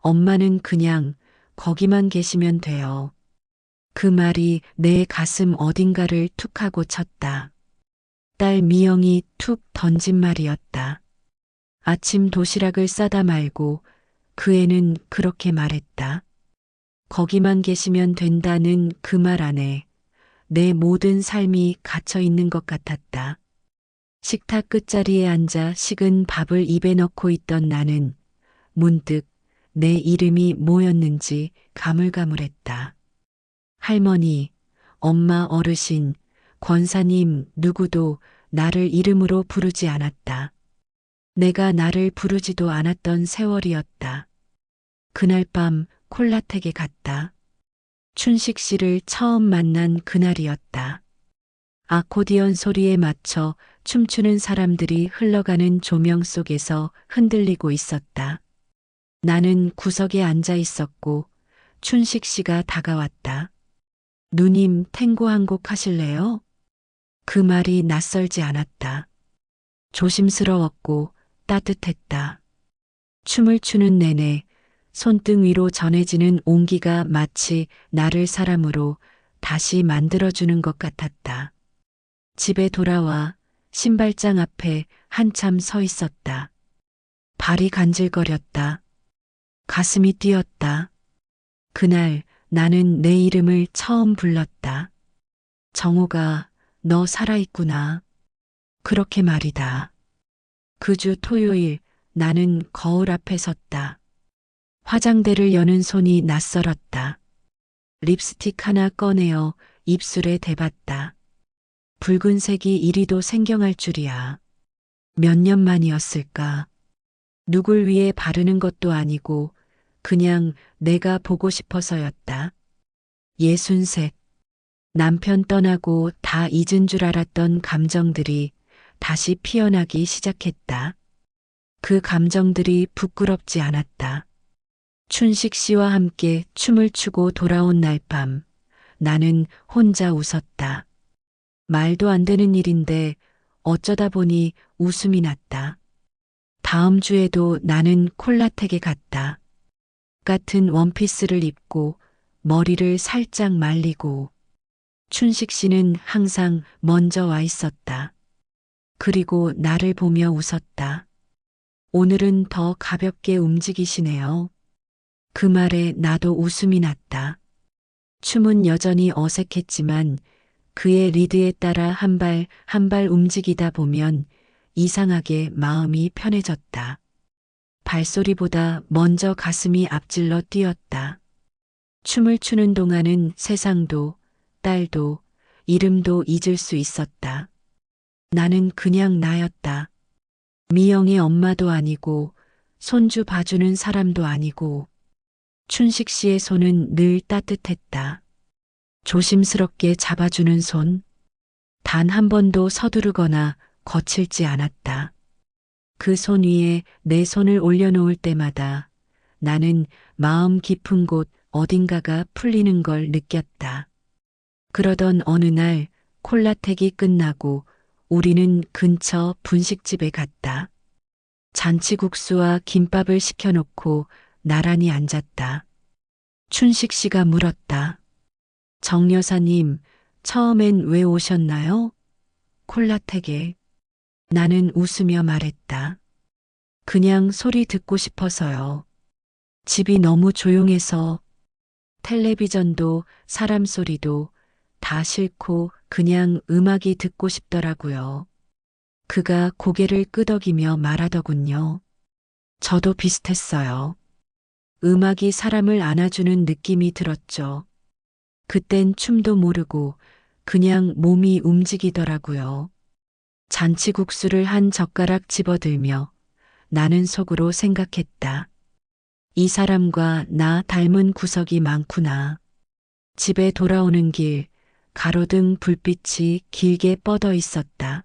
엄마는 그냥 거기만 계시면 돼요. 그 말이 내 가슴 어딘가를 툭 하고 쳤다. 딸 미영이 툭 던진 말이었다. 아침 도시락을 싸다 말고 그 애는 그렇게 말했다. 거기만 계시면 된다는 그 말 안에 내 모든 삶이 갇혀 있는 것 같았다. 식탁 끝자리에 앉아 식은 밥을 입에 넣고 있던 나는 문득 내 이름이 뭐였는지 가물가물했다. 할머니, 엄마, 어르신, 권사님 누구도 나를 이름으로 부르지 않았다. 내가 나를 부르지도 않았던 세월이었다. 그날 밤 콜라텍에 갔다. 춘식 씨를 처음 만난 그날이었다. 아코디언 소리에 맞춰 춤추는 사람들이 흘러가는 조명 속에서 흔들리고 있었다. 나는 구석에 앉아 있었고 춘식 씨가 다가왔다. 누님 탱고 한 곡 하실래요? 그 말이 낯설지 않았다. 조심스러웠고 따뜻했다. 춤을 추는 내내 손등 위로 전해지는 온기가 마치 나를 사람으로 다시 만들어주는 것 같았다. 집에 돌아와 신발장 앞에 한참 서 있었다. 발이 간질거렸다. 가슴이 뛰었다. 그날 나는 내 이름을 처음 불렀다. 정호가 너 살아있구나. 그렇게 말이다. 그 주 토요일 나는 거울 앞에 섰다. 화장대를 여는 손이 낯설었다. 립스틱 하나 꺼내어 입술에 대봤다. 붉은색이 이리도 생경할 줄이야. 몇 년 만이었을까? 누굴 위해 바르는 것도 아니고 그냥 내가 보고 싶어서였다. 60색. 남편 떠나고 다 잊은 줄 알았던 감정들이 다시 피어나기 시작했다. 그 감정들이 부끄럽지 않았다. 춘식 씨와 함께 춤을 추고 돌아온 날 밤, 나는 혼자 웃었다. 말도 안 되는 일인데 어쩌다 보니 웃음이 났다. 다음 주에도 나는 콜라텍에 갔다. 같은 원피스를 입고 머리를 살짝 말리고 춘식 씨는 항상 먼저 와 있었다. 그리고 나를 보며 웃었다. 오늘은 더 가볍게 움직이시네요. 그 말에 나도 웃음이 났다. 춤은 여전히 어색했지만 그의 리드에 따라 한 발 한 발 움직이다 보면 이상하게 마음이 편해졌다. 발소리보다 먼저 가슴이 앞질러 뛰었다. 춤을 추는 동안은 세상도, 딸도, 이름도 잊을 수 있었다. 나는 그냥 나였다. 미영의 엄마도 아니고, 손주 봐주는 사람도 아니고, 춘식 씨의 손은 늘 따뜻했다. 조심스럽게 잡아주는 손, 단 한 번도 서두르거나 거칠지 않았다. 그 손 위에 내 손을 올려놓을 때마다 나는 마음 깊은 곳 어딘가가 풀리는 걸 느꼈다. 그러던 어느 날 콜라텍이 끝나고 우리는 근처 분식집에 갔다. 잔치국수와 김밥을 시켜놓고 나란히 앉았다. 춘식 씨가 물었다. 정 여사님, 처음엔 왜 오셨나요? 콜라텍에. 나는 웃으며 말했다. 그냥 소리 듣고 싶어서요. 집이 너무 조용해서 텔레비전도 사람 소리도 다 싫고 그냥 음악이 듣고 싶더라고요. 그가 고개를 끄덕이며 말하더군요. 저도 비슷했어요. 음악이 사람을 안아주는 느낌이 들었죠. 그땐 춤도 모르고 그냥 몸이 움직이더라고요. 잔치국수를 한 젓가락 집어들며 나는 속으로 생각했다. 이 사람과 나 닮은 구석이 많구나. 집에 돌아오는 길, 가로등 불빛이 길게 뻗어 있었다.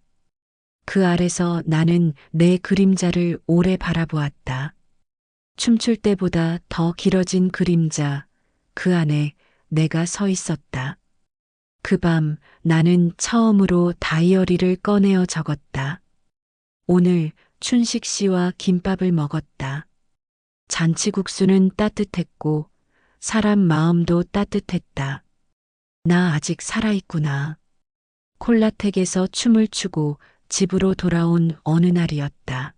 그 아래서 나는 내 그림자를 오래 바라보았다. 춤출 때보다 더 길어진 그림자, 그 안에 내가 서 있었다. 그 밤 나는 처음으로 다이어리를 꺼내어 적었다. 오늘 춘식 씨와 김밥을 먹었다. 잔치국수는 따뜻했고 사람 마음도 따뜻했다. 나 아직 살아있구나. 콜라텍에서 춤을 추고 집으로 돌아온 어느 날이었다.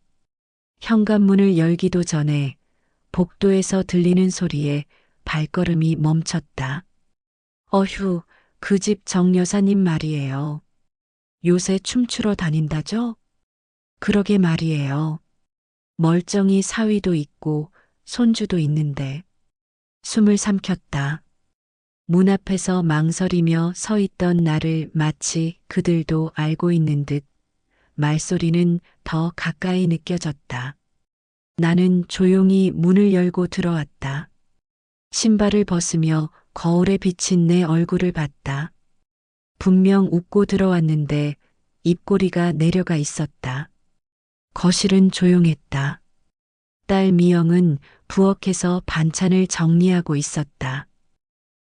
현관문을 열기도 전에 복도에서 들리는 소리에 발걸음이 멈췄다. 어휴, 그 집 정 여사님 말이에요. 요새 춤추러 다닌다죠? 그러게 말이에요. 멀쩡히 사위도 있고 손주도 있는데. 숨을 삼켰다. 문 앞에서 망설이며 서 있던 나를 마치 그들도 알고 있는 듯 말소리는 더 가까이 느껴졌다. 나는 조용히 문을 열고 들어왔다. 신발을 벗으며 거울에 비친 내 얼굴을 봤다. 분명 웃고 들어왔는데 입꼬리가 내려가 있었다. 거실은 조용했다. 딸 미영은 부엌에서 반찬을 정리하고 있었다.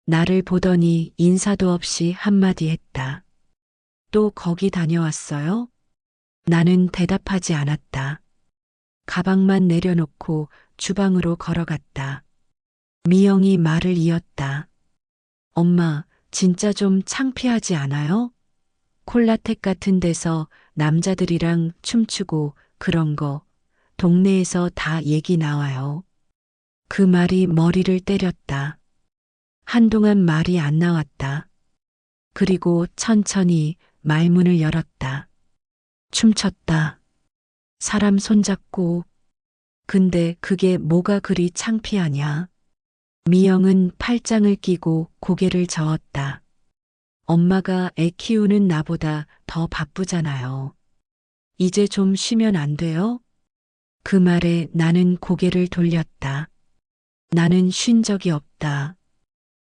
나를 보더니 인사도 없이 한마디 했다. 또 거기 다녀왔어요? 나는 대답하지 않았다. 가방만 내려놓고 주방으로 걸어갔다. 미영이 말을 이었다. 엄마, 진짜 좀 창피하지 않아요? 콜라텍 같은 데서 남자들이랑 춤추고 그런 거 동네에서 다 얘기 나와요. 그 말이 머리를 때렸다. 한동안 말이 안 나왔다. 그리고 천천히 말문을 열었다. 춤췄다. 사람 손잡고. 근데 그게 뭐가 그리 창피하냐? 미영은 팔짱을 끼고 고개를 저었다. 엄마가 애 키우는 나보다 더 바쁘잖아요. 이제 좀 쉬면 안 돼요? 그 말에 나는 고개를 돌렸다. 나는 쉰 적이 없다.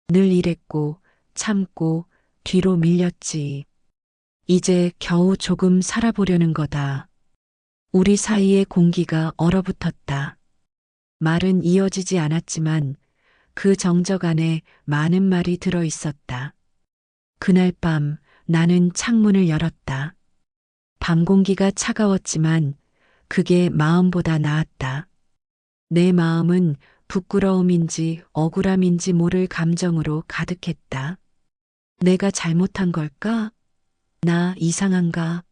늘 이랬고 참고 뒤로 밀렸지. 이제 겨우 조금 살아보려는 거다. 우리 사이의 공기가 얼어붙었다. 말은 이어지지 않았지만 그 정적 안에 많은 말이 들어 있었다. 그날 밤 나는 창문을 열었다. 밤 공기가 차가웠지만 그게 마음보다 나았다. 내 마음은 부끄러움인지 억울함인지 모를 감정으로 가득했다. 내가 잘못한 걸까? 나 이상한가?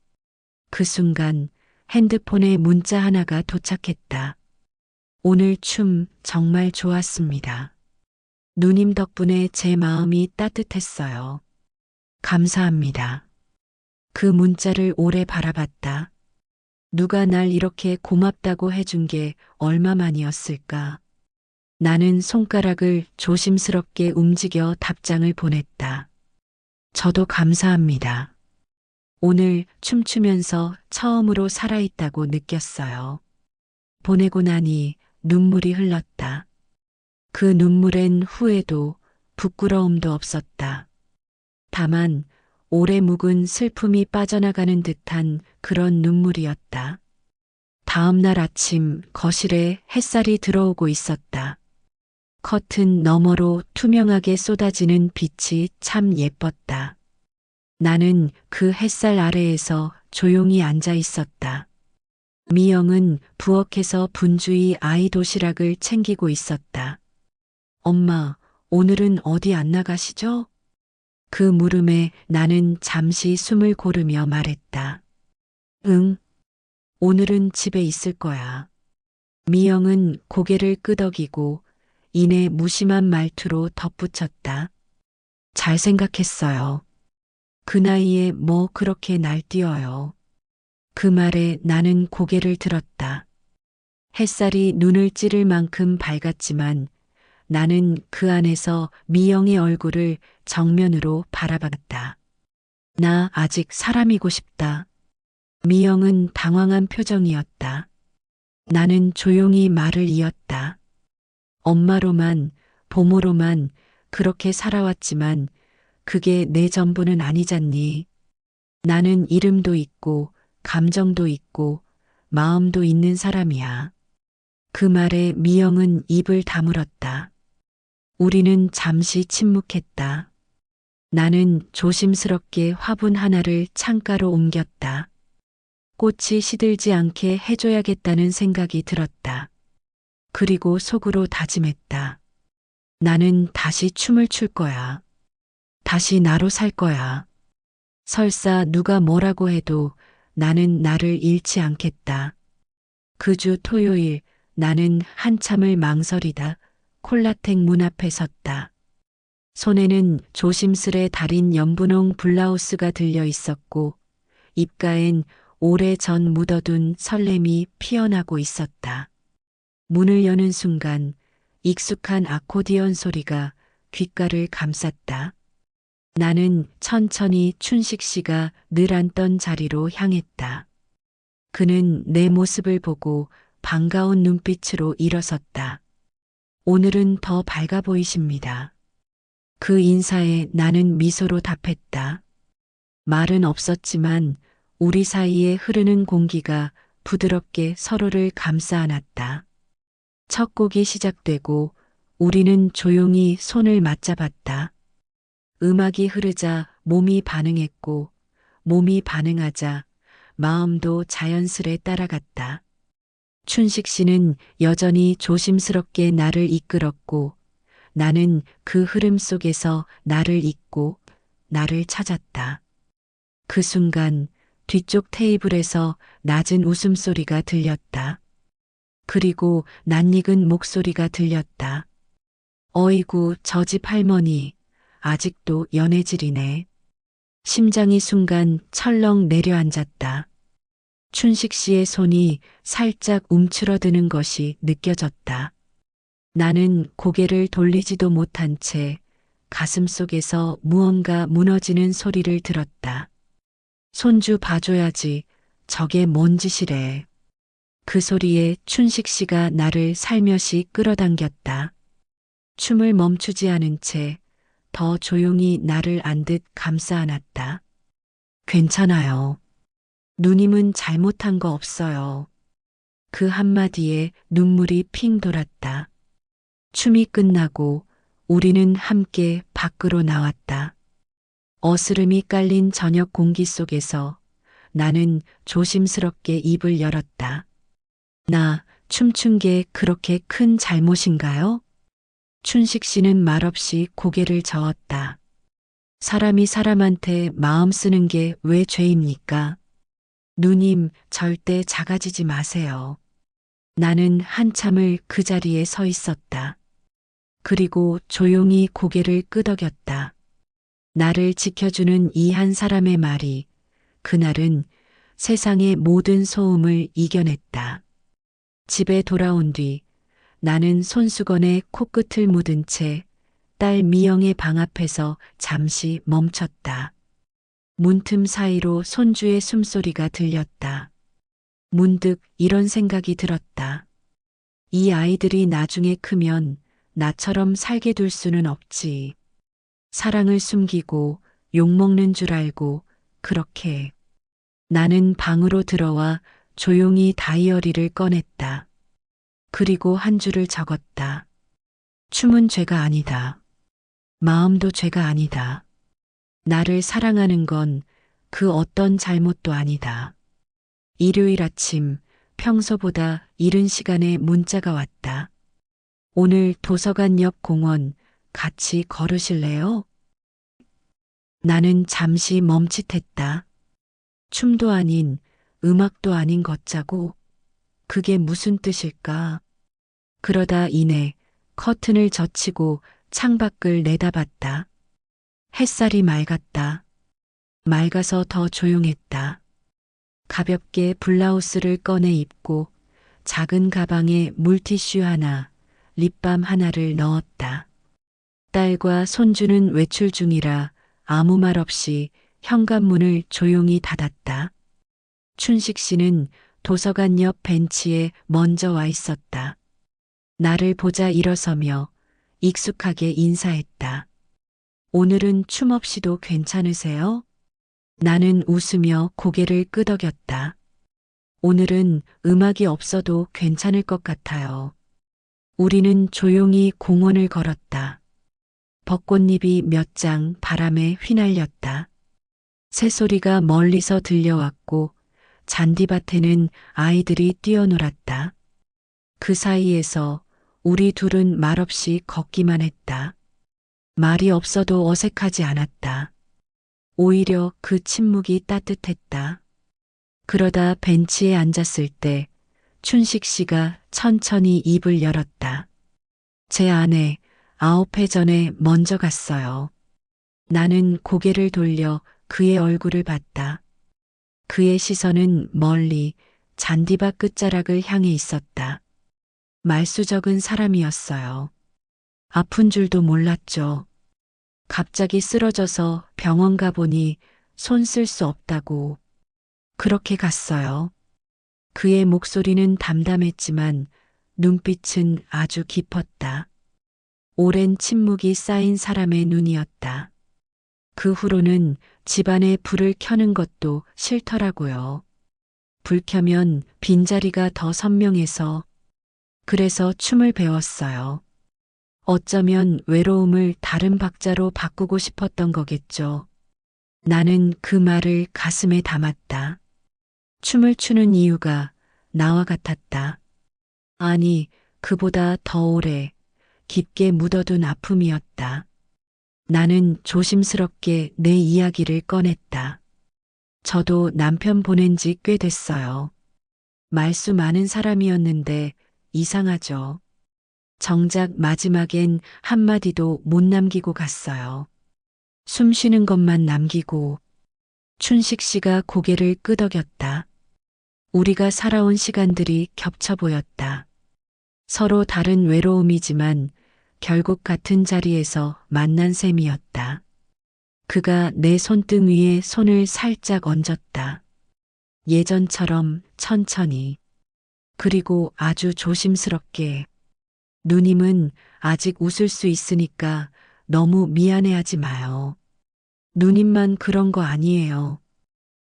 그 순간 핸드폰에 문자 하나가 도착했다. 오늘 춤 정말 좋았습니다. 누님 덕분에 제 마음이 따뜻했어요. 감사합니다. 그 문자를 오래 바라봤다. 누가 날 이렇게 고맙다고 해준 게 얼마만이었을까? 나는 손가락을 조심스럽게 움직여 답장을 보냈다. 저도 감사합니다. 오늘 춤추면서 처음으로 살아있다고 느꼈어요. 보내고 나니 눈물이 흘렀다. 그 눈물엔 후회도 부끄러움도 없었다. 다만 오래 묵은 슬픔이 빠져나가는 듯한 그런 눈물이었다. 다음 날 아침 거실에 햇살이 들어오고 있었다. 커튼 너머로 투명하게 쏟아지는 빛이 참 예뻤다. 나는 그 햇살 아래에서 조용히 앉아 있었다. 미영은 부엌에서 분주히 아이 도시락을 챙기고 있었다. 엄마, 오늘은 어디 안 나가시죠? 그 물음에 나는 잠시 숨을 고르며 말했다. 응, 오늘은 집에 있을 거야. 미영은 고개를 끄덕이고 이내 무심한 말투로 덧붙였다. 잘 생각했어요. 그 나이에 뭐 그렇게 날뛰어요. 그 말에 나는 고개를 들었다. 햇살이 눈을 찌를 만큼 밝았지만 나는 그 안에서 미영의 얼굴을 정면으로 바라봤다. 나 아직 사람이고 싶다. 미영은 당황한 표정이었다. 나는 조용히 말을 이었다. 엄마로만, 부모로만 그렇게 살아왔지만 그게 내 전부는 아니잖니. 나는 이름도 있고 감정도 있고 마음도 있는 사람이야. 그 말에 미영은 입을 다물었다. 우리는 잠시 침묵했다. 나는 조심스럽게 화분 하나를 창가로 옮겼다. 꽃이 시들지 않게 해줘야겠다는 생각이 들었다. 그리고 속으로 다짐했다. 나는 다시 춤을 출 거야. 다시 나로 살 거야. 설사 누가 뭐라고 해도 나는 나를 잃지 않겠다. 그 주 토요일 나는 한참을 망설이다 콜라텍 문 앞에 섰다. 손에는 조심스레 다린 연분홍 블라우스가 들려 있었고 입가엔 오래전 묻어둔 설렘이 피어나고 있었다. 문을 여는 순간 익숙한 아코디언 소리가 귓가를 감쌌다. 나는 천천히 춘식 씨가 늘 앉던 자리로 향했다. 그는 내 모습을 보고 반가운 눈빛으로 일어섰다. 오늘은 더 밝아 보이십니다. 그 인사에 나는 미소로 답했다. 말은 없었지만 우리 사이에 흐르는 공기가 부드럽게 서로를 감싸 안았다. 첫 곡이 시작되고 우리는 조용히 손을 맞잡았다. 음악이 흐르자 몸이 반응했고 몸이 반응하자 마음도 자연스레 따라갔다. 춘식 씨는 여전히 조심스럽게 나를 이끌었고 나는 그 흐름 속에서 나를 잊고 나를 찾았다. 그 순간 뒤쪽 테이블에서 낮은 웃음소리가 들렸다. 그리고 낯익은 목소리가 들렸다. 어이구, 저 집 할머니, 아직도 연애질이네. 심장이 순간 철렁 내려앉았다. 춘식 씨의 손이 살짝 움츠러드는 것이 느껴졌다. 나는 고개를 돌리지도 못한 채 가슴 속에서 무언가 무너지는 소리를 들었다. 손주 봐줘야지. 저게 뭔 짓이래. 그 소리에 춘식 씨가 나를 살며시 끌어당겼다. 춤을 멈추지 않은 채 더 조용히 나를 안듯 감싸 안았다. 괜찮아요. 누님은 잘못한 거 없어요. 그 한마디에 눈물이 핑 돌았다. 춤이 끝나고 우리는 함께 밖으로 나왔다. 어스름이 깔린 저녁 공기 속에서 나는 조심스럽게 입을 열었다. 나 춤춘 게 그렇게 큰 잘못인가요? 춘식 씨는 말없이 고개를 저었다. 사람이 사람한테 마음 쓰는 게 왜 죄입니까? 누님, 절대 작아지지 마세요. 나는 한참을 그 자리에 서 있었다. 그리고 조용히 고개를 끄덕였다. 나를 지켜주는 이 한 사람의 말이 그날은 세상의 모든 소음을 이겨냈다. 집에 돌아온 뒤 나는 손수건에 코끝을 묻은 채 딸 미영의 방 앞에서 잠시 멈췄다. 문틈 사이로 손주의 숨소리가 들렸다. 문득 이런 생각이 들었다. 이 아이들이 나중에 크면 나처럼 살게 둘 수는 없지. 사랑을 숨기고 욕먹는 줄 알고 그렇게. 나는 방으로 들어와 조용히 다이어리를 꺼냈다. 그리고 한 줄을 적었다. 춤은 죄가 아니다. 마음도 죄가 아니다. 나를 사랑하는 건 그 어떤 잘못도 아니다. 일요일 아침 평소보다 이른 시간에 문자가 왔다. 오늘 도서관 옆 공원 같이 걸으실래요? 나는 잠시 멈칫했다. 춤도 아닌 음악도 아닌 걷자고? 그게 무슨 뜻일까? 그러다 이내 커튼을 젖히고 창밖을 내다봤다. 햇살이 맑았다. 맑아서 더 조용했다. 가볍게 블라우스를 꺼내 입고 작은 가방에 물티슈 하나, 립밤 하나를 넣었다. 딸과 손주는 외출 중이라 아무 말 없이 현관문을 조용히 닫았다. 춘식 씨는 도서관 옆 벤치에 먼저 와 있었다. 나를 보자 일어서며 익숙하게 인사했다. 오늘은 춤 없이도 괜찮으세요? 나는 웃으며 고개를 끄덕였다. 오늘은 음악이 없어도 괜찮을 것 같아요. 우리는 조용히 공원을 걸었다. 벚꽃잎이 몇 장 바람에 휘날렸다. 새소리가 멀리서 들려왔고 잔디밭에는 아이들이 뛰어놀았다. 그 사이에서 우리 둘은 말없이 걷기만 했다. 말이 없어도 어색하지 않았다. 오히려 그 침묵이 따뜻했다. 그러다 벤치에 앉았을 때 춘식 씨가 천천히 입을 열었다. 제 아내 9회 전에 먼저 갔어요. 나는 고개를 돌려 그의 얼굴을 봤다. 그의 시선은 멀리 잔디밭 끝자락을 향해 있었다. 말수적은 사람이었어요. 아픈 줄도 몰랐죠. 갑자기 쓰러져서 병원 가보니 손 쓸 수 없다고. 그렇게 갔어요. 그의 목소리는 담담했지만 눈빛은 아주 깊었다. 오랜 침묵이 쌓인 사람의 눈이었다. 그 후로는 집안에 불을 켜는 것도 싫더라고요. 불 켜면 빈자리가 더 선명해서 그래서 춤을 배웠어요. 어쩌면 외로움을 다른 박자로 바꾸고 싶었던 거겠죠. 나는 그 말을 가슴에 담았다. 춤을 추는 이유가 나와 같았다. 아니, 그보다 더 오래, 깊게 묻어둔 아픔이었다. 나는 조심스럽게 내 이야기를 꺼냈다. 저도 남편 보낸 지 꽤 됐어요. 말수 많은 사람이었는데 이상하죠. 정작 마지막엔 한마디도 못 남기고 갔어요. 숨 쉬는 것만 남기고. 춘식 씨가 고개를 끄덕였다. 우리가 살아온 시간들이 겹쳐 보였다. 서로 다른 외로움이지만 결국 같은 자리에서 만난 셈이었다. 그가 내 손등 위에 손을 살짝 얹었다. 예전처럼 천천히. 그리고 아주 조심스럽게. 누님은 아직 웃을 수 있으니까 너무 미안해하지 마요. 누님만 그런 거 아니에요.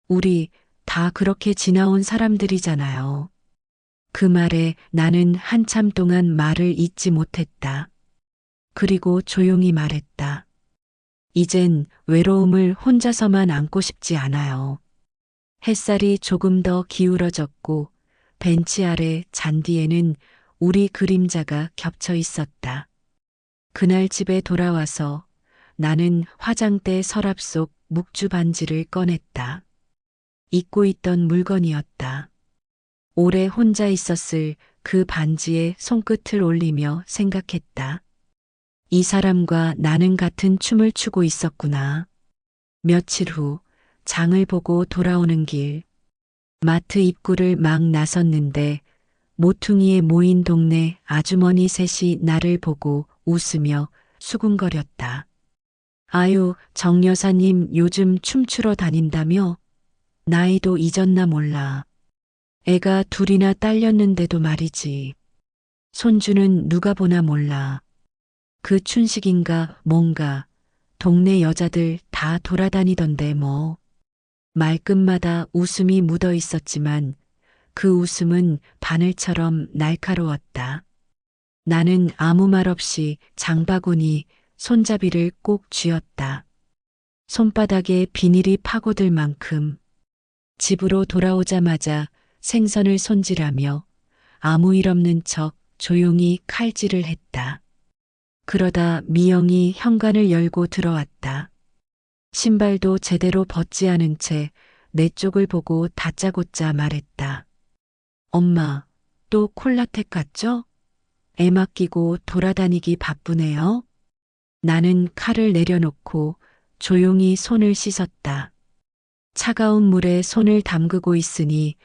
우리 다 그렇게 지나온 사람들이잖아요. 그 말에 나는 한참 동안 말을 잇지 못했다. 그리고 조용히 말했다. 이젠 외로움을 혼자서만 안고 싶지 않아요. 햇살이 조금 더 기울어졌고 벤치 아래 잔디에는 우리 그림자가 겹쳐 있었다. 그날 집에 돌아와서 나는 화장대 서랍 속 묵주 반지를 꺼냈다. 잊고 있던 물건이었다. 오래 혼자 있었을 그 반지에 손끝을 올리며 생각했다. 이 사람과 나는 같은 춤을 추고 있었구나. 며칠 후 장을 보고 돌아오는 길. 마트 입구를 막 나섰는데 모퉁이에 모인 동네 아주머니 셋이 나를 보고 웃으며 수군거렸다. 아유, 정 여사님 요즘 춤추러 다닌다며? 나이도 잊었나 몰라. 애가 둘이나 딸렸는데도 말이지. 손주는 누가 보나 몰라. 그 춘식인가 뭔가 동네 여자들 다 돌아다니던데 뭐. 말끝마다 웃음이 묻어 있었지만 그 웃음은 바늘처럼 날카로웠다. 나는 아무 말 없이 장바구니 손잡이를 꼭 쥐었다. 손바닥에 비닐이 파고들 만큼. 집으로 돌아오자마자 생선을 손질하며 아무 일 없는 척 조용히 칼질을 했다. 그러다 미영이 현관을 열고 들어왔다. 신발도 제대로 벗지 않은 채 내 쪽을 보고 다짜고짜 말했다. 엄마, 또 콜라텍 갔죠? 애 맡기고 돌아다니기 바쁘네요. 나는 칼을 내려놓고 조용히 손을 씻었다. 차가운 물에 손을 담그고 있으니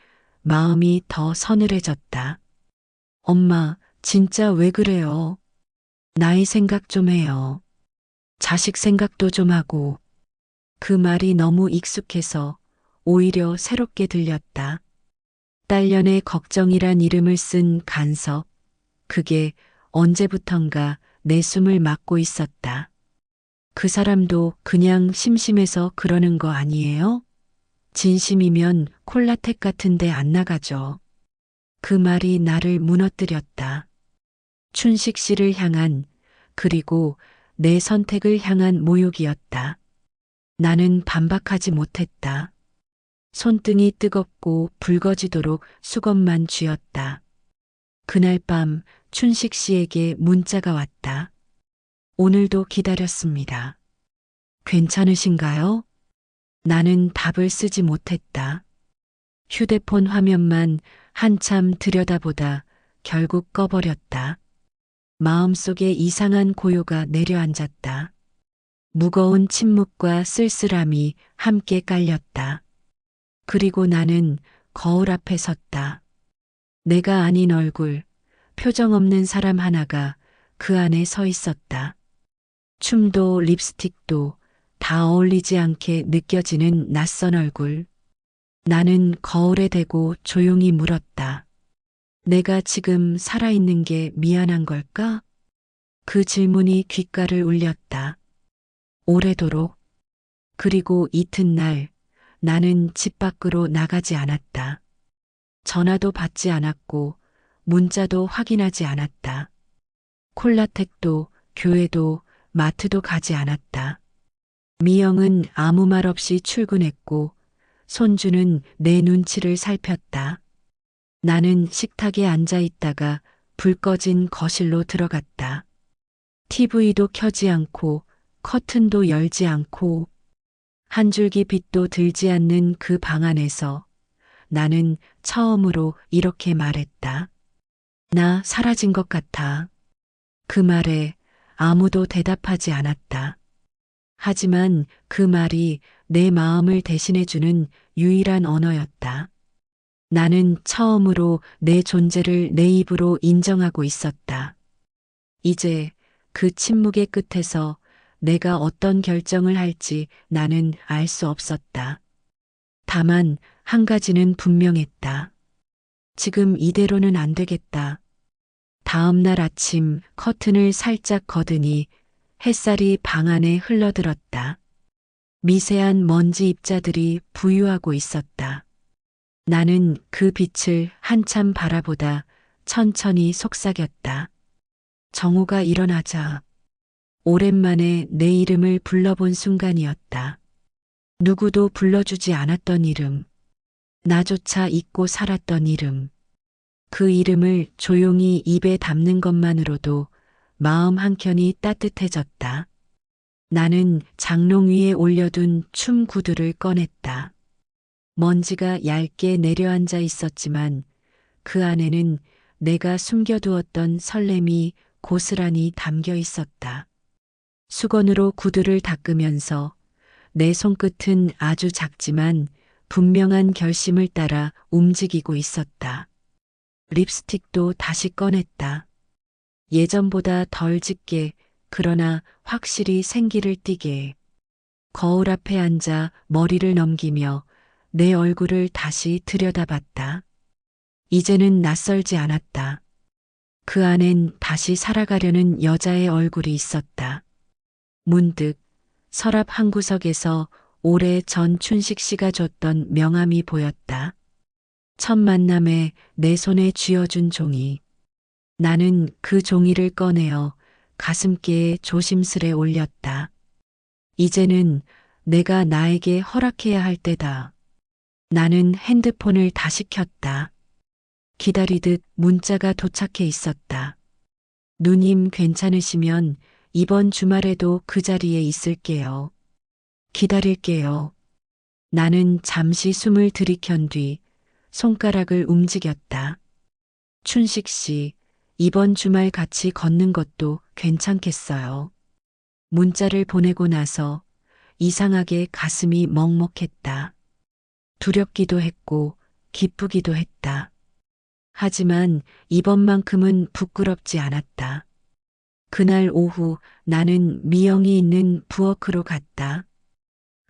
마음이 더 서늘해졌다. 엄마, 진짜 왜 그래요? 나이 생각 좀 해요. 자식 생각도 좀 하고. 그 말이 너무 익숙해서 오히려 새롭게 들렸다. 딸년의 걱정이란 이름을 쓴 간섭. 그게 언제부턴가 내 숨을 막고 있었다. 그 사람도 그냥 심심해서 그러는 거 아니에요? 진심이면 콜라텍 같은데 안 나가죠. 그 말이 나를 무너뜨렸다. 춘식 씨를 향한, 그리고 내 선택을 향한 모욕이었다. 나는 반박하지 못했다. 손등이 뜨겁고 붉어지도록 수건만 쥐었다. 그날 밤 춘식 씨에게 문자가 왔다. 오늘도 기다렸습니다. 괜찮으신가요? 나는 답을 쓰지 못했다. 휴대폰 화면만 한참 들여다보다 결국 꺼버렸다. 마음속에 이상한 고요가 내려앉았다. 무거운 침묵과 쓸쓸함이 함께 깔렸다. 그리고 나는 거울 앞에 섰다. 내가 아닌 얼굴, 표정 없는 사람 하나가 그 안에 서 있었다. 춤도 립스틱도 다 어울리지 않게 느껴지는 낯선 얼굴. 나는 거울에 대고 조용히 물었다. 내가 지금 살아있는 게 미안한 걸까? 그 질문이 귓가를 울렸다. 오래도록. 그리고 이튿날 나는 집 밖으로 나가지 않았다. 전화도 받지 않았고 문자도 확인하지 않았다. 콜라텍도 교회도 마트도 가지 않았다. 미영은 아무 말 없이 출근했고 손주는 내 눈치를 살폈다. 나는 식탁에 앉아 있다가 불 꺼진 거실로 들어갔다. TV도 켜지 않고 커튼도 열지 않고 한 줄기 빛도 들지 않는 그 방 안에서 나는 처음으로 이렇게 말했다. 나 사라진 것 같아. 그 말에 아무도 대답하지 않았다. 하지만 그 말이 내 마음을 대신해주는 유일한 언어였다. 나는 처음으로 내 존재를 내 입으로 인정하고 있었다. 이제 그 침묵의 끝에서 내가 어떤 결정을 할지 나는 알 수 없었다. 다만 한 가지는 분명했다. 지금 이대로는 안 되겠다. 다음 날 아침 커튼을 살짝 거드니 햇살이 방 안에 흘러들었다. 미세한 먼지 입자들이 부유하고 있었다. 나는 그 빛을 한참 바라보다 천천히 속삭였다. 정우가 일어나자 오랜만에 내 이름을 불러본 순간이었다. 누구도 불러주지 않았던 이름. 나조차 잊고 살았던 이름. 그 이름을 조용히 입에 담는 것만으로도 마음 한켠이 따뜻해졌다. 나는 장롱 위에 올려둔 춤 구두를 꺼냈다. 먼지가 얇게 내려앉아 있었지만 그 안에는 내가 숨겨두었던 설렘이 고스란히 담겨 있었다. 수건으로 구두를 닦으면서 내 손끝은 아주 작지만 분명한 결심을 따라 움직이고 있었다. 립스틱도 다시 꺼냈다. 예전보다 덜 짙게 그러나 확실히 생기를 띠게. 거울 앞에 앉아 머리를 넘기며 내 얼굴을 다시 들여다봤다. 이제는 낯설지 않았다. 그 안엔 다시 살아가려는 여자의 얼굴이 있었다. 문득 서랍 한 구석에서 오래 전 춘식 씨가 줬던 명함이 보였다. 첫 만남에 내 손에 쥐어준 종이. 나는 그 종이를 꺼내어 가슴께에 조심스레 올렸다. 이제는 내가 나에게 허락해야 할 때다. 나는 핸드폰을 다시 켰다. 기다리듯 문자가 도착해 있었다. 누님 괜찮으시면 이번 주말에도 그 자리에 있을게요. 기다릴게요. 나는 잠시 숨을 들이켠 뒤 손가락을 움직였다. 춘식 씨, 이번 주말 같이 걷는 것도 괜찮겠어요. 문자를 보내고 나서 이상하게 가슴이 먹먹했다. 두렵기도 했고 기쁘기도 했다. 하지만 이번만큼은 부끄럽지 않았다. 그날 오후 나는 미영이 있는 부엌으로 갔다.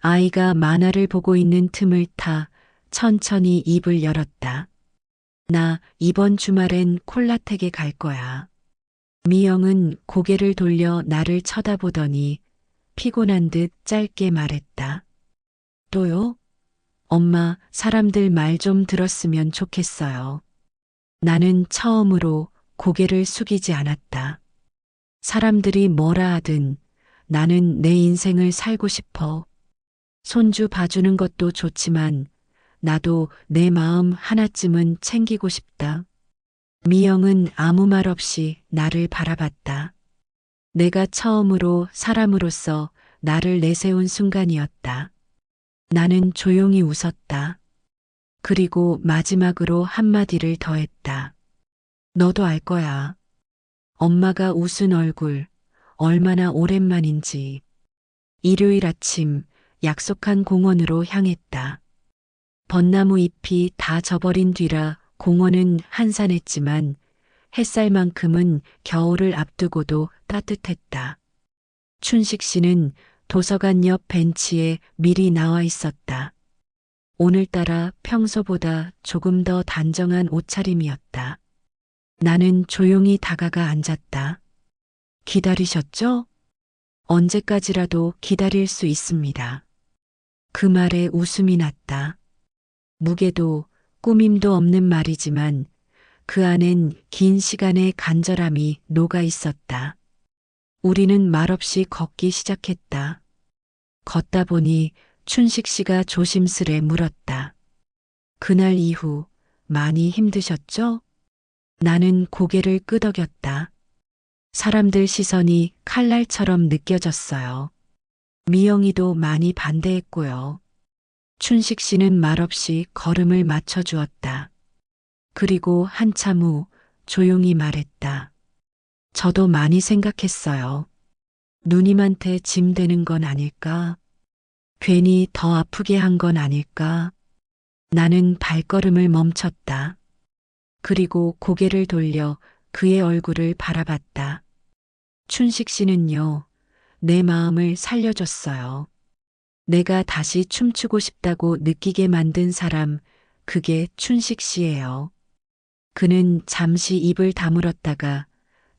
아이가 만화를 보고 있는 틈을 타 천천히 입을 열었다. 나 이번 주말엔 콜라텍에 갈 거야. 미영은 고개를 돌려 나를 쳐다보더니 피곤한 듯 짧게 말했다. 또요? 엄마, 사람들 말 좀 들었으면 좋겠어요. 나는 처음으로 고개를 숙이지 않았다. 사람들이 뭐라 하든 나는 내 인생을 살고 싶어. 손주 봐주는 것도 좋지만 나도 내 마음 하나쯤은 챙기고 싶다. 미영은 아무 말 없이 나를 바라봤다. 내가 처음으로 사람으로서 나를 내세운 순간이었다. 나는 조용히 웃었다. 그리고 마지막으로 한마디를 더했다. 너도 알 거야. 엄마가 웃은 얼굴, 얼마나 오랜만인지. 일요일 아침 약속한 공원으로 향했다. 벚나무 잎이 다 져버린 뒤라 공원은 한산했지만 햇살만큼은 겨울을 앞두고도 따뜻했다. 춘식 씨는 도서관 옆 벤치에 미리 나와 있었다. 오늘따라 평소보다 조금 더 단정한 옷차림이었다. 나는 조용히 다가가 앉았다. 기다리셨죠? 언제까지라도 기다릴 수 있습니다. 그 말에 웃음이 났다. 무게도 꾸밈도 없는 말이지만 그 안엔 긴 시간의 간절함이 녹아 있었다. 우리는 말없이 걷기 시작했다. 걷다 보니 춘식 씨가 조심스레 물었다. 그날 이후 많이 힘드셨죠? 나는 고개를 끄덕였다. 사람들 시선이 칼날처럼 느껴졌어요. 미영이도 많이 반대했고요. 춘식 씨는 말없이 걸음을 맞춰주었다. 그리고 한참 후 조용히 말했다. 저도 많이 생각했어요. 누님한테 짐 되는 건 아닐까? 괜히 더 아프게 한 건 아닐까? 나는 발걸음을 멈췄다. 그리고 고개를 돌려 그의 얼굴을 바라봤다. 춘식 씨는요, 내 마음을 살려줬어요. 내가 다시 춤추고 싶다고 느끼게 만든 사람, 그게 춘식 씨예요. 그는 잠시 입을 다물었다가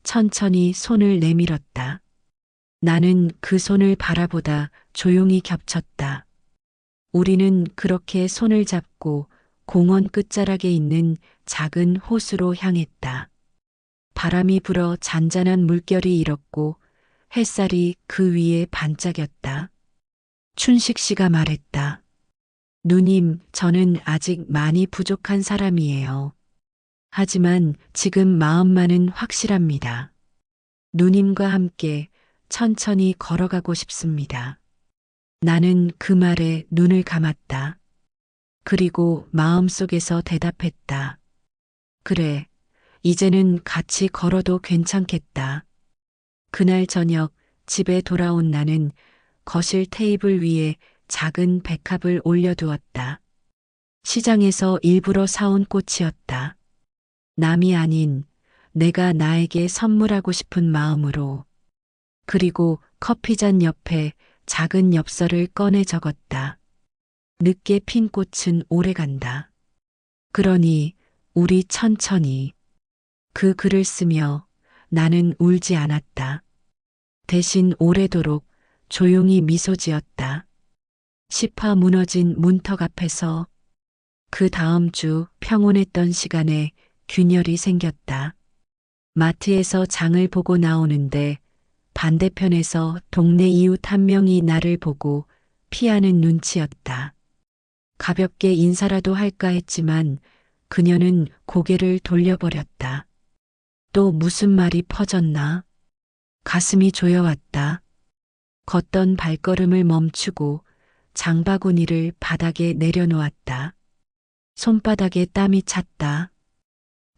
천천히 손을 내밀었다. 나는 그 손을 바라보다 조용히 겹쳤다. 우리는 그렇게 손을 잡고 공원 끝자락에 있는 작은 호수로 향했다. 바람이 불어 잔잔한 물결이 일었고 햇살이 그 위에 반짝였다. 춘식 씨가 말했다. 누님, 저는 아직 많이 부족한 사람이에요. 하지만 지금 마음만은 확실합니다. 누님과 함께 천천히 걸어가고 싶습니다. 나는 그 말에 눈을 감았다. 그리고 마음속에서 대답했다. 그래, 이제는 같이 걸어도 괜찮겠다. 그날 저녁 집에 돌아온 나는 거실 테이블 위에 작은 백합을 올려두었다. 시장에서 일부러 사온 꽃이었다. 남이 아닌 내가 나에게 선물하고 싶은 마음으로. 그리고 커피잔 옆에 작은 엽서를 꺼내 적었다. 늦게 핀 꽃은 오래 간다. 그러니 우리 천천히. 그 글을 쓰며 나는 울지 않았다. 대신 오래도록 조용히 미소 지었다. 시파 무너진 문턱 앞에서 그 다음 주 평온했던 시간에 균열이 생겼다. 마트에서 장을 보고 나오는데 반대편에서 동네 이웃 한 명이 나를 보고 피하는 눈치였다. 가볍게 인사라도 할까 했지만 그녀는 고개를 돌려버렸다. 또 무슨 말이 퍼졌나? 가슴이 조여왔다. 걷던 발걸음을 멈추고 장바구니를 바닥에 내려놓았다. 손바닥에 땀이 찼다.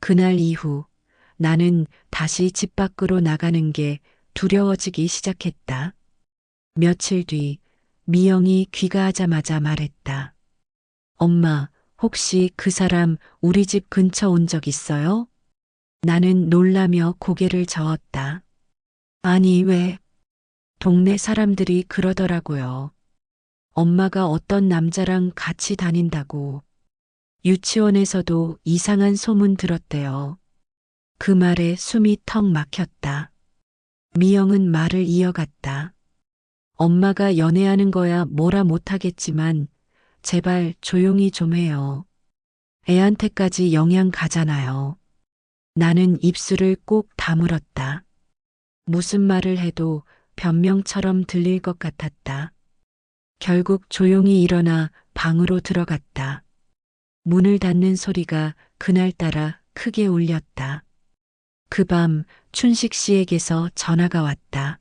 그날 이후 나는 다시 집 밖으로 나가는 게 두려워지기 시작했다. 며칠 뒤 미영이 귀가하자마자 말했다. 엄마, 혹시 그 사람 우리 집 근처 온 적 있어요? 나는 놀라며 고개를 저었다. 아니, 왜? 동네 사람들이 그러더라고요. 엄마가 어떤 남자랑 같이 다닌다고. 유치원에서도 이상한 소문 들었대요. 그 말에 숨이 턱 막혔다. 미영은 말을 이어갔다. 엄마가 연애하는 거야 뭐라 못하겠지만 제발 조용히 좀 해요. 애한테까지 영향 가잖아요. 나는 입술을 꼭 다물었다. 무슨 말을 해도 변명처럼 들릴 것 같았다. 결국 조용히 일어나 방으로 들어갔다. 문을 닫는 소리가 그날따라 크게 울렸다. 그 밤 춘식 씨에게서 전화가 왔다.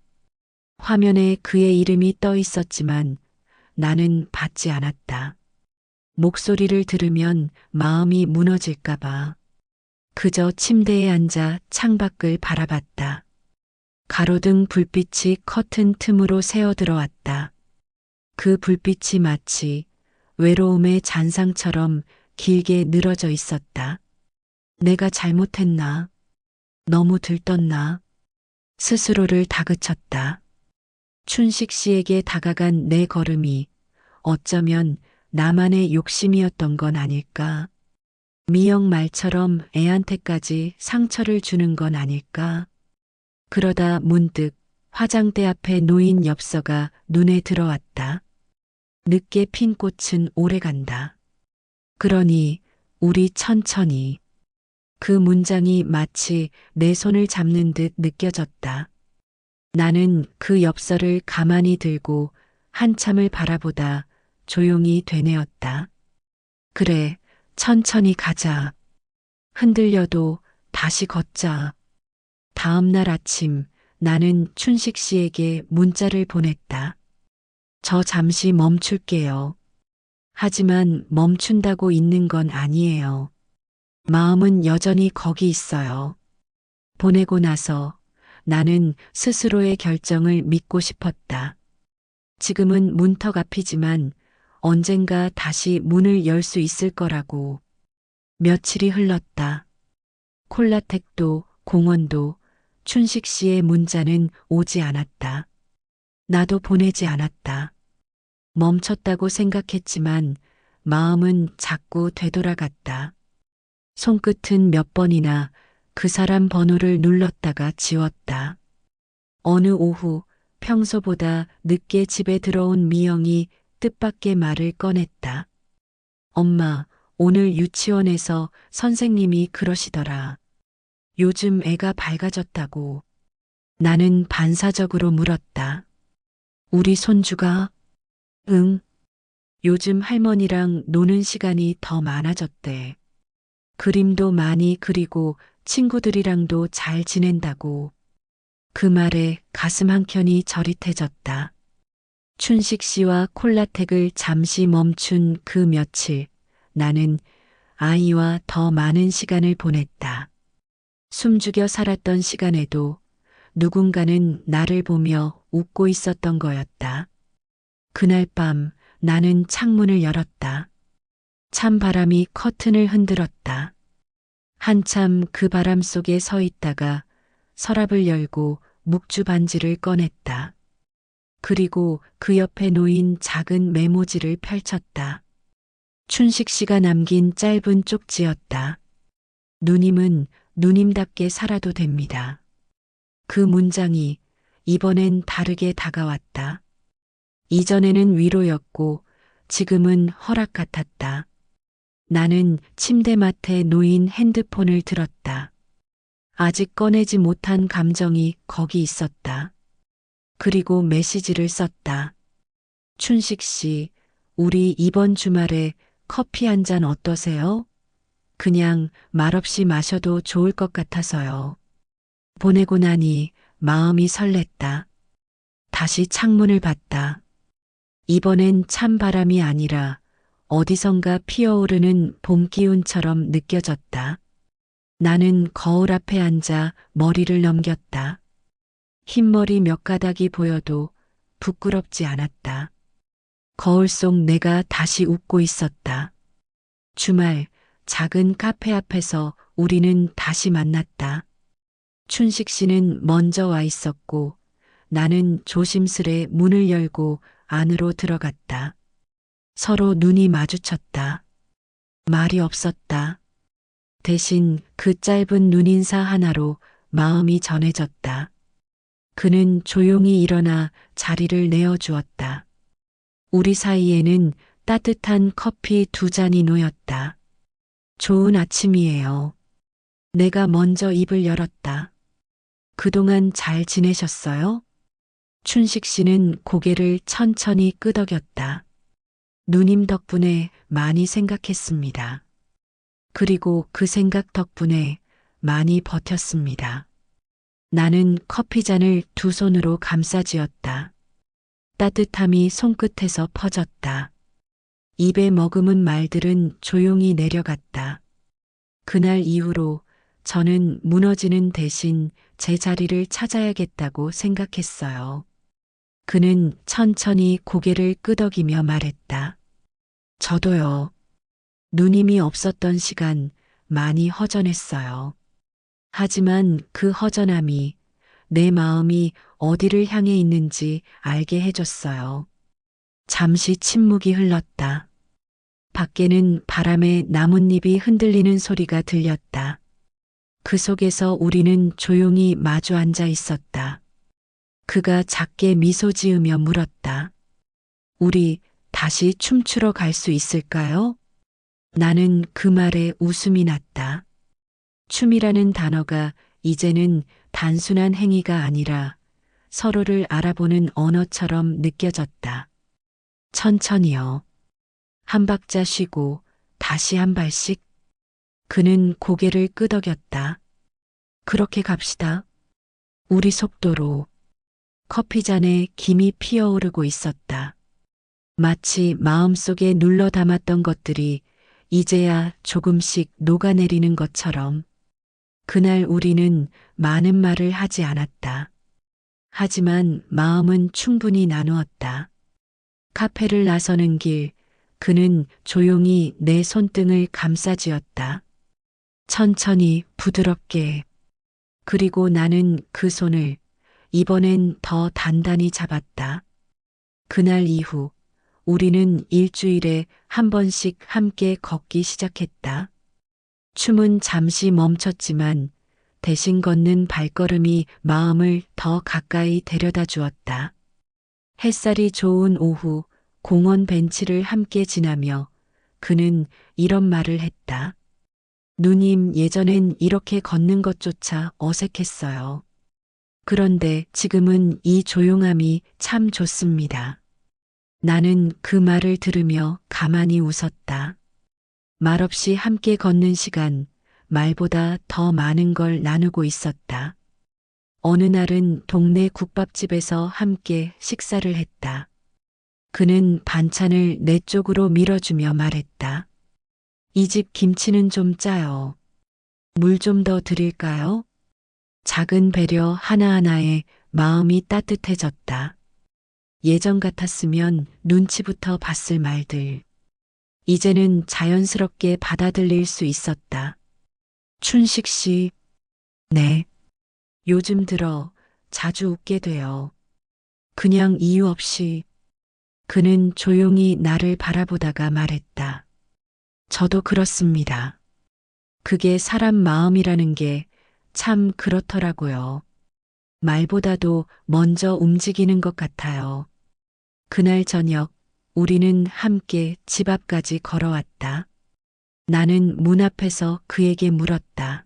화면에 그의 이름이 떠 있었지만 나는 받지 않았다. 목소리를 들으면 마음이 무너질까봐. 그저 침대에 앉아 창밖을 바라봤다. 가로등 불빛이 커튼 틈으로 새어 들어왔다. 그 불빛이 마치 외로움의 잔상처럼 길게 늘어져 있었다. 내가 잘못했나? 너무 들떴나? 스스로를 다그쳤다. 춘식 씨에게 다가간 내 걸음이 어쩌면 나만의 욕심이었던 건 아닐까? 미영 말처럼 애한테까지 상처를 주는 건 아닐까? 그러다 문득 화장대 앞에 놓인 엽서가 눈에 들어왔다. 늦게 핀 꽃은 오래 간다. 그러니 우리 천천히. 그 문장이 마치 내 손을 잡는 듯 느껴졌다. 나는 그 엽서를 가만히 들고 한참을 바라보다 조용히 되뇌었다. 그래, 천천히 가자. 흔들려도 다시 걷자. 다음 날 아침 나는 춘식 씨에게 문자를 보냈다. 저 잠시 멈출게요. 하지만 멈춘다고 있는 건 아니에요. 마음은 여전히 거기 있어요. 보내고 나서 나는 스스로의 결정을 믿고 싶었다. 지금은 문턱 앞이지만 언젠가 다시 문을 열 수 있을 거라고. 며칠이 흘렀다. 콜라텍도 공원도 춘식 씨의 문자는 오지 않았다. 나도 보내지 않았다. 멈췄다고 생각했지만 마음은 자꾸 되돌아갔다. 손끝은 몇 번이나 그 사람 번호를 눌렀다가 지웠다. 어느 오후 평소보다 늦게 집에 들어온 미영이 뜻밖의 말을 꺼냈다. 엄마, 오늘 유치원에서 선생님이 그러시더라. 요즘 애가 밝아졌다고. 나는 반사적으로 물었다. 우리 손주가? 응. 요즘 할머니랑 노는 시간이 더 많아졌대. 그림도 많이 그리고 친구들이랑도 잘 지낸다고. 그 말에 가슴 한켠이 저릿해졌다. 춘식 씨와 콜라텍을 잠시 멈춘 그 며칠, 나는 아이와 더 많은 시간을 보냈다. 숨죽여 살았던 시간에도 누군가는 나를 보며 웃고 있었던 거였다. 그날 밤 나는 창문을 열었다. 찬 바람이 커튼을 흔들었다. 한참 그 바람 속에 서 있다가 서랍을 열고 묵주 반지를 꺼냈다. 그리고 그 옆에 놓인 작은 메모지를 펼쳤다. 춘식 씨가 남긴 짧은 쪽지였다. 누님은 누님답게 살아도 됩니다. 그 문장이 이번엔 다르게 다가왔다. 이전에는 위로였고 지금은 허락 같았다. 나는 침대맡에 놓인 핸드폰을 들었다. 아직 꺼내지 못한 감정이 거기 있었다. 그리고 메시지를 썼다. 춘식 씨, 우리 이번 주말에 커피 한 잔 어떠세요? 그냥 말없이 마셔도 좋을 것 같아서요. 보내고 나니 마음이 설렜다. 다시 창문을 봤다. 이번엔 찬 바람이 아니라 어디선가 피어오르는 봄 기운처럼 느껴졌다. 나는 거울 앞에 앉아 머리를 넘겼다. 흰머리 몇 가닥이 보여도 부끄럽지 않았다. 거울 속 내가 다시 웃고 있었다. 주말 작은 카페 앞에서 우리는 다시 만났다. 춘식 씨는 먼저 와 있었고 나는 조심스레 문을 열고 안으로 들어갔다. 서로 눈이 마주쳤다. 말이 없었다. 대신 그 짧은 눈인사 하나로 마음이 전해졌다. 그는 조용히 일어나 자리를 내어주었다. 우리 사이에는 따뜻한 커피 2잔이 놓였다. 좋은 아침이에요. 내가 먼저 입을 열었다. 그동안 잘 지내셨어요? 춘식 씨는 고개를 천천히 끄덕였다. 누님 덕분에 많이 생각했습니다. 그리고 그 생각 덕분에 많이 버텼습니다. 나는 커피잔을 두 손으로 감싸쥐었다. 따뜻함이 손끝에서 퍼졌다. 입에 머금은 말들은 조용히 내려갔다. 그날 이후로 저는 무너지는 대신 제 자리를 찾아야겠다고 생각했어요. 그는 천천히 고개를 끄덕이며 말했다. 저도요. 누님이 없었던 시간 많이 허전했어요. 하지만 그 허전함이 내 마음이 어디를 향해 있는지 알게 해줬어요. 잠시 침묵이 흘렀다. 밖에는 바람에 나뭇잎이 흔들리는 소리가 들렸다. 그 속에서 우리는 조용히 마주 앉아 있었다. 그가 작게 미소 지으며 물었다. 우리 다시 춤추러 갈 수 있을까요? 나는 그 말에 웃음이 났다. 춤이라는 단어가 이제는 단순한 행위가 아니라 서로를 알아보는 언어처럼 느껴졌다. 천천히요. 한 박자 쉬고 다시 한 발씩. 그는 고개를 끄덕였다. 그렇게 갑시다. 우리 속도로. 커피잔에 김이 피어오르고 있었다. 마치 마음속에 눌러 담았던 것들이 이제야 조금씩 녹아내리는 것처럼. 그날 우리는 많은 말을 하지 않았다. 하지만 마음은 충분히 나누었다. 카페를 나서는 길, 그는 조용히 내 손등을 감싸쥐었다. 천천히 부드럽게. 그리고 나는 그 손을 이번엔 더 단단히 잡았다. 그날 이후 우리는 일주일에 한 번씩 함께 걷기 시작했다. 춤은 잠시 멈췄지만 대신 걷는 발걸음이 마음을 더 가까이 데려다 주었다. 햇살이 좋은 오후 공원 벤치를 함께 지나며 그는 이런 말을 했다. 누님, 예전엔 이렇게 걷는 것조차 어색했어요. 그런데 지금은 이 조용함이 참 좋습니다. 나는 그 말을 들으며 가만히 웃었다. 말없이 함께 걷는 시간, 말보다 더 많은 걸 나누고 있었다. 어느 날은 동네 국밥집에서 함께 식사를 했다. 그는 반찬을 내 쪽으로 밀어주며 말했다. 이 집 김치는 좀 짜요. 물 좀 더 드릴까요? 작은 배려 하나하나에 마음이 따뜻해졌다. 예전 같았으면 눈치부터 봤을 말들. 이제는 자연스럽게 받아들일 수 있었다. 춘식 씨, 네. 요즘 들어 자주 웃게 돼요. 그냥 이유 없이. 그는 조용히 나를 바라보다가 말했다. 저도 그렇습니다. 그게 사람 마음이라는 게 참 그렇더라고요. 말보다도 먼저 움직이는 것 같아요. 그날 저녁 우리는 함께 집 앞까지 걸어왔다. 나는 문 앞에서 그에게 물었다.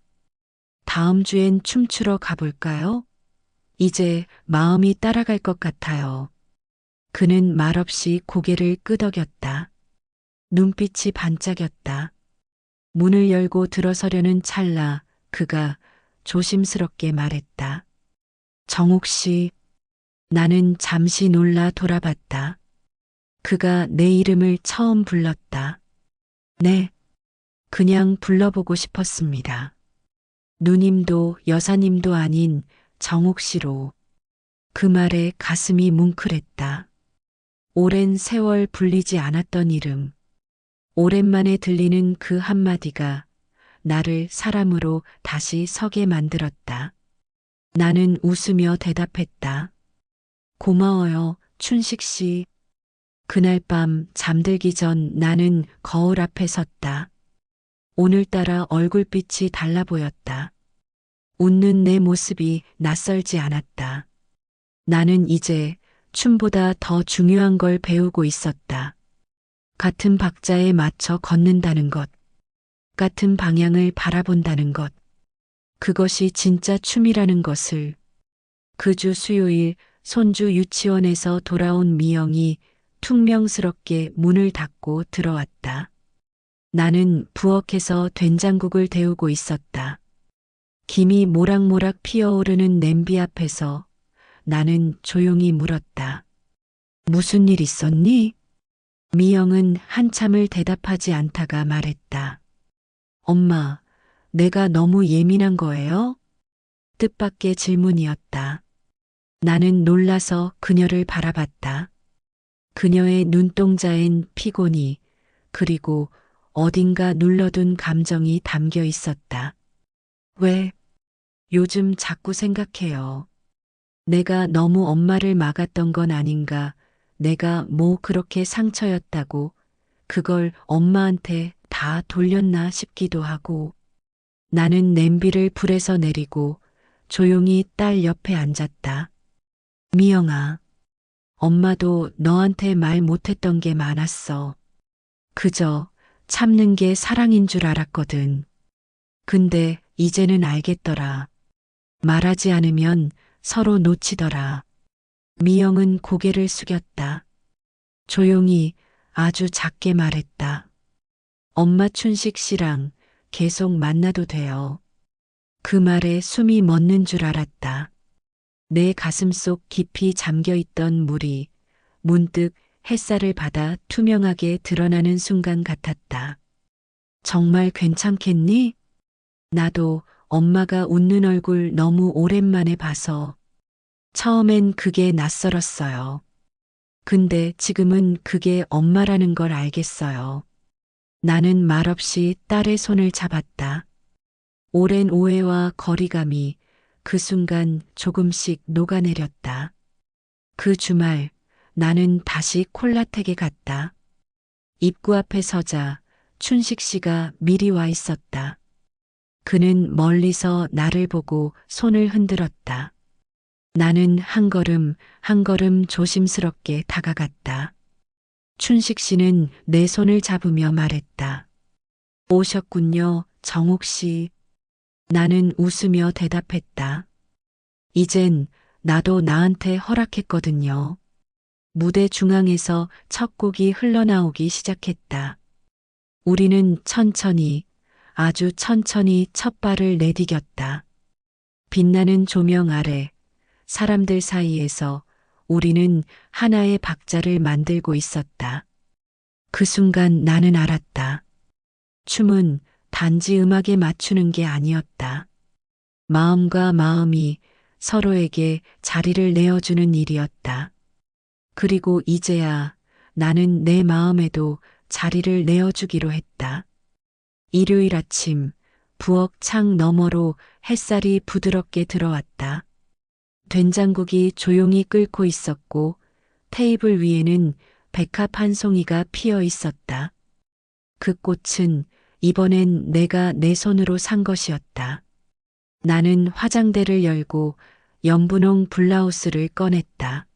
다음 주엔 춤추러 가볼까요? 이제 마음이 따라갈 것 같아요. 그는 말없이 고개를 끄덕였다. 눈빛이 반짝였다. 문을 열고 들어서려는 찰나 그가 조심스럽게 말했다. 정옥 씨, 나는 잠시 놀라 돌아봤다. 그가 내 이름을 처음 불렀다. 네, 그냥 불러보고 싶었습니다. 누님도 여사님도 아닌 정옥 씨로. 그 말에 가슴이 뭉클했다. 오랜 세월 불리지 않았던 이름. 오랜만에 들리는 그 한마디가 나를 사람으로 다시 서게 만들었다. 나는 웃으며 대답했다. 고마워요, 춘식 씨. 그날 밤 잠들기 전 나는 거울 앞에 섰다. 오늘따라 얼굴빛이 달라 보였다. 웃는 내 모습이 낯설지 않았다. 나는 이제 춤보다 더 중요한 걸 배우고 있었다. 같은 박자에 맞춰 걷는다는 것. 같은 방향을 바라본다는 것. 그것이 진짜 춤이라는 것을. 그 주 수요일 손주 유치원에서 돌아온 미영이 퉁명스럽게 문을 닫고 들어왔다. 나는 부엌에서 된장국을 데우고 있었다. 김이 모락모락 피어오르는 냄비 앞에서 나는 조용히 물었다. 무슨 일 있었니? 미영은 한참을 대답하지 않다가 말했다. 엄마, 내가 너무 예민한 거예요? 뜻밖의 질문이었다. 나는 놀라서 그녀를 바라봤다. 그녀의 눈동자엔 피곤이, 그리고 어딘가 눌러둔 감정이 담겨 있었다. 왜? 요즘 자꾸 생각해요. 내가 너무 엄마를 막았던 건 아닌가, 내가 뭐 그렇게 상처였다고, 그걸 엄마한테 다 돌렸나 싶기도 하고, 나는 냄비를 불에서 내리고 조용히 딸 옆에 앉았다. 미영아, 엄마도 너한테 말 못했던 게 많았어. 그저 참는 게 사랑인 줄 알았거든. 근데 이제는 알겠더라. 말하지 않으면 서로 놓치더라. 미영은 고개를 숙였다. 조용히 아주 작게 말했다. 엄마 춘식 씨랑 계속 만나도 돼요. 그 말에 숨이 멎는 줄 알았다. 내 가슴속 깊이 잠겨 있던 물이 문득 햇살을 받아 투명하게 드러나는 순간 같았다. 정말 괜찮겠니? 나도 엄마가 웃는 얼굴 너무 오랜만에 봐서 처음엔 그게 낯설었어요. 근데 지금은 그게 엄마라는 걸 알겠어요. 나는 말없이 딸의 손을 잡았다. 오랜 오해와 거리감이 그 순간 조금씩 녹아내렸다. 그 주말 나는 다시 콜라텍에 갔다. 입구 앞에 서자 춘식 씨가 미리 와 있었다. 그는 멀리서 나를 보고 손을 흔들었다. 나는 한 걸음 한 걸음 조심스럽게 다가갔다. 춘식 씨는 내 손을 잡으며 말했다. 오셨군요, 정옥 씨. 나는 웃으며 대답했다. 이젠 나도 나한테 허락했거든요. 무대 중앙에서 첫 곡이 흘러나오기 시작했다. 우리는 천천히, 아주 천천히 첫 발을 내디뎠다. 빛나는 조명 아래 사람들 사이에서 우리는 하나의 박자를 만들고 있었다. 그 순간 나는 알았다. 춤은 단지 음악에 맞추는 게 아니었다. 마음과 마음이 서로에게 자리를 내어주는 일이었다. 그리고 이제야 나는 내 마음에도 자리를 내어주기로 했다. 일요일 아침 부엌 창 너머로 햇살이 부드럽게 들어왔다. 된장국이 조용히 끓고 있었고 테이블 위에는 백합 한 송이가 피어 있었다. 그 꽃은 이번엔 내가 내 손으로 산 것이었다. 나는 화장대를 열고 연분홍 블라우스를 꺼냈다.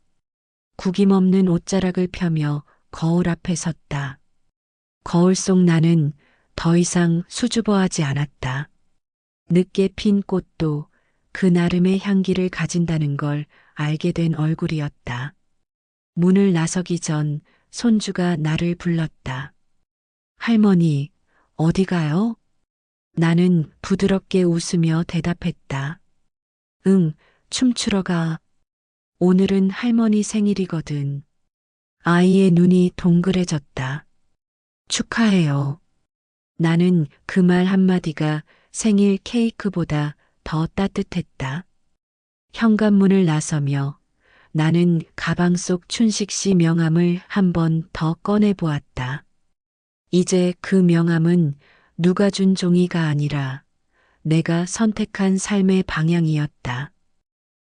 구김없는 옷자락을 펴며 거울 앞에 섰다. 거울 속 나는 더 이상 수줍어하지 않았다. 늦게 핀 꽃도 그 나름의 향기를 가진다는 걸 알게 된 얼굴이었다. 문을 나서기 전 손주가 나를 불렀다. 할머니, 어디 가요? 나는 부드럽게 웃으며 대답했다. 응, 춤추러 가. 오늘은 할머니 생일이거든. 아이의 눈이 동그래졌다. 축하해요. 나는 그 말 한마디가 생일 케이크보다 더 따뜻했다. 현관문을 나서며 나는 가방 속 춘식 씨 명함을 한 번 더 꺼내 보았다. 이제 그 명함은 누가 준 종이가 아니라 내가 선택한 삶의 방향이었다.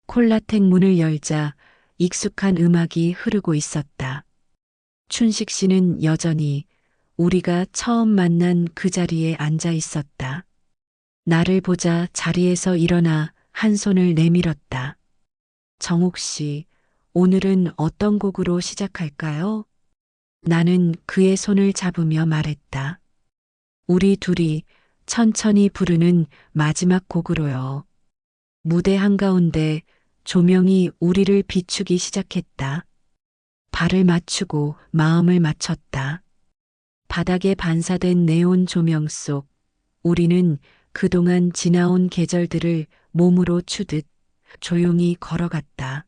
콜라텍 문을 열자 익숙한 음악이 흐르고 있었다. 춘식 씨는 여전히 우리가 처음 만난 그 자리에 앉아 있었다. 나를 보자 자리에서 일어나 한 손을 내밀었다. 정옥 씨, 오늘은 어떤 곡으로 시작할까요? 나는 그의 손을 잡으며 말했다. 우리 둘이 천천히 부르는 마지막 곡으로요. 무대 한가운데 조명이 우리를 비추기 시작했다. 발을 맞추고 마음을 맞췄다. 바닥에 반사된 네온 조명 속 우리는 그동안 지나온 계절들을 몸으로 추듯 조용히 걸어갔다.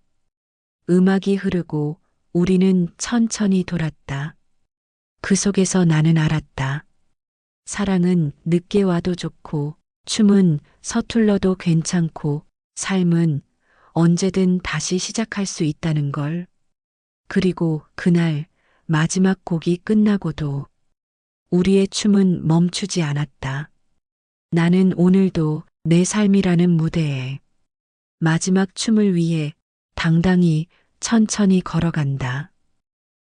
음악이 흐르고 우리는 천천히 돌았다. 그 속에서 나는 알았다. 사랑은 늦게 와도 좋고, 춤은 서툴러도 괜찮고, 삶은 언제든 다시 시작할 수 있다는 걸. 그리고 그날 마지막 곡이 끝나고도 우리의 춤은 멈추지 않았다. 나는 오늘도 내 삶이라는 무대에 마지막 춤을 위해 당당히 천천히 걸어간다.